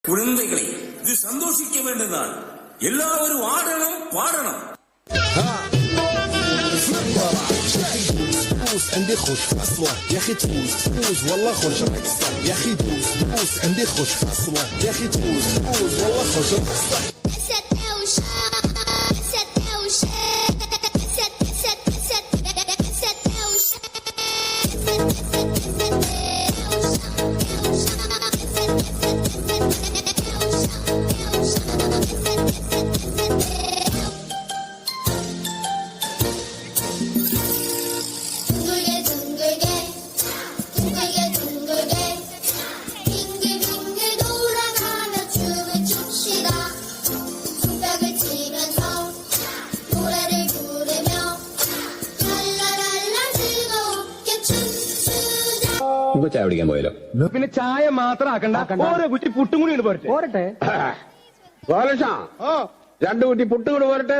குழந்தைகளை இது சந்தோஷிக்க வேண்டும்தான். எல்லாரும் ஆடணும் பாடணும். عندي خوش في الصلاة يا اخي تفوز والله خوش راك الصح يا اخي تفوز عندي خوش في الصلاة يا اخي تفوز والله خوش راك الصح. ചായ കുടിക്കാൻ പോയല്ലോ. പിന്നെ ചായ മാത്രം ആക്കണ്ട, ഓരോ കുറ്റി പുട്ടും കൂടി പോരട്ടെ. ബാലകൃഷ്ണ, 2 കുറ്റി പുട്ടും കൂടി പോരട്ടെ.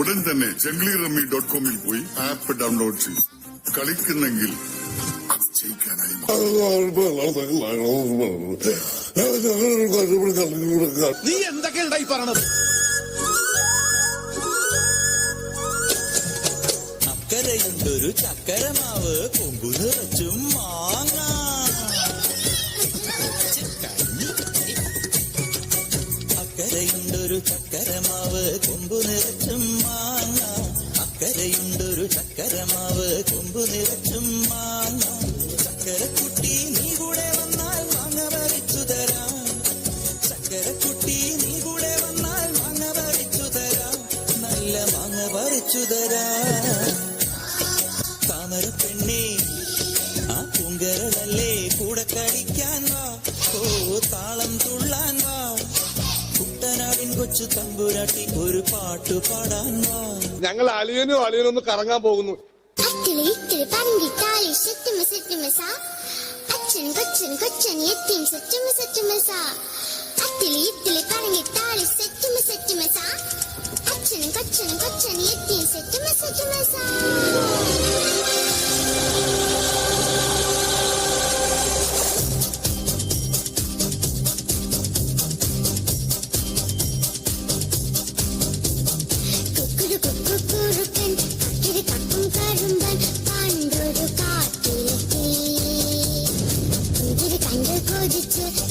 ഉടൻ തന്നെ junglyrummy.com പോയി ആപ്പ് ഡൗൺലോഡ് ചെയ്യും. കളിക്കുന്നെങ്കിൽ ജയിക്കാനായി. നീ എന്തൊക്കെയുണ്ടായി പറഞ്ഞത്? അക്കരയുണ്ടൊരു ചക്കരമാവ് കൊമ്പു നിറച്ചും മാങ്ങ. അക്കരയുണ്ടൊരു ചക്കരമാവ് കൊമ്പു നിറച്ചും മാങ്ങ. അക്കരയുണ്ടൊരു ചക്കരമാവ് കൊമ്പു നിറച്ചും മാങ്ങ. ചക്കരക്കുട്ടി നീ കൂടെ വന്നാൽ മാങ്ങ പറിച്ചു തരാം. ചക്കരക്കുട്ടി നീ കൂടെ വന്നാൽ മാങ്ങ പറിച്ചു തരാം. നല്ല മാങ്ങ പറിച്ചു തരാം. താമരപ്പെണ്ണേ ആ പൂങ്കരളല്ലേ കൂടെ കളിക്കാൻ വാ. ഓ താളം തുള്ളാൻ വാ. കുട്ടനാടിൻ കൊച്ചു തമ്പുരാട്ടി ഒരു പാട്ടു പാടാൻ വാ. ഞങ്ങൾ അളിയനും ഒന്ന് കറങ്ങാൻ പോകുന്നു. അച്ഛൻ കൊച്ചൻ കൊച്ചൻ എത്തിയും സെറ്റുമ സെറ്റുമസ. അത്തിലി ഇത്തിലി പറഞ്ഞിട്ടാളി സെറ്റുമ സെറ്റുമസ. അച്ഛനും കൊച്ചൻ കൊച്ചൻ എത്തിയും സെറ്റുമ സെറ്റുമസ.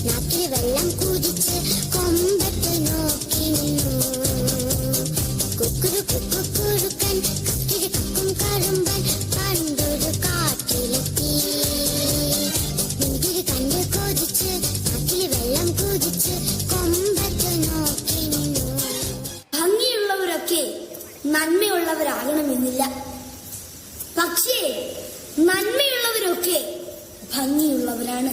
നാക്കിൽ വെള്ളം കുതിച്ച് കൊമ്പത്ത് നോക്കി നിന്നു. കുക്കുരു കുക്കുറുക്കൻ കക്കിരി കക്കും കറുമ്പൻ പണ്ടൊരു കാട്ടിലെത്തി. മുന്തിരി കണ്ട് കൊതിച്ച് നാക്കിൽ വെള്ളം കുതിച്ച് കൊമ്പത്ത് നോക്കി നിന്നു. ഭംഗിയുള്ളവരൊക്കെ നന്മയുള്ളവരാകണമെന്നില്ല. പക്ഷേ നന്മയുള്ളവരൊക്കെ ഭംഗിയുള്ളവരാണ്.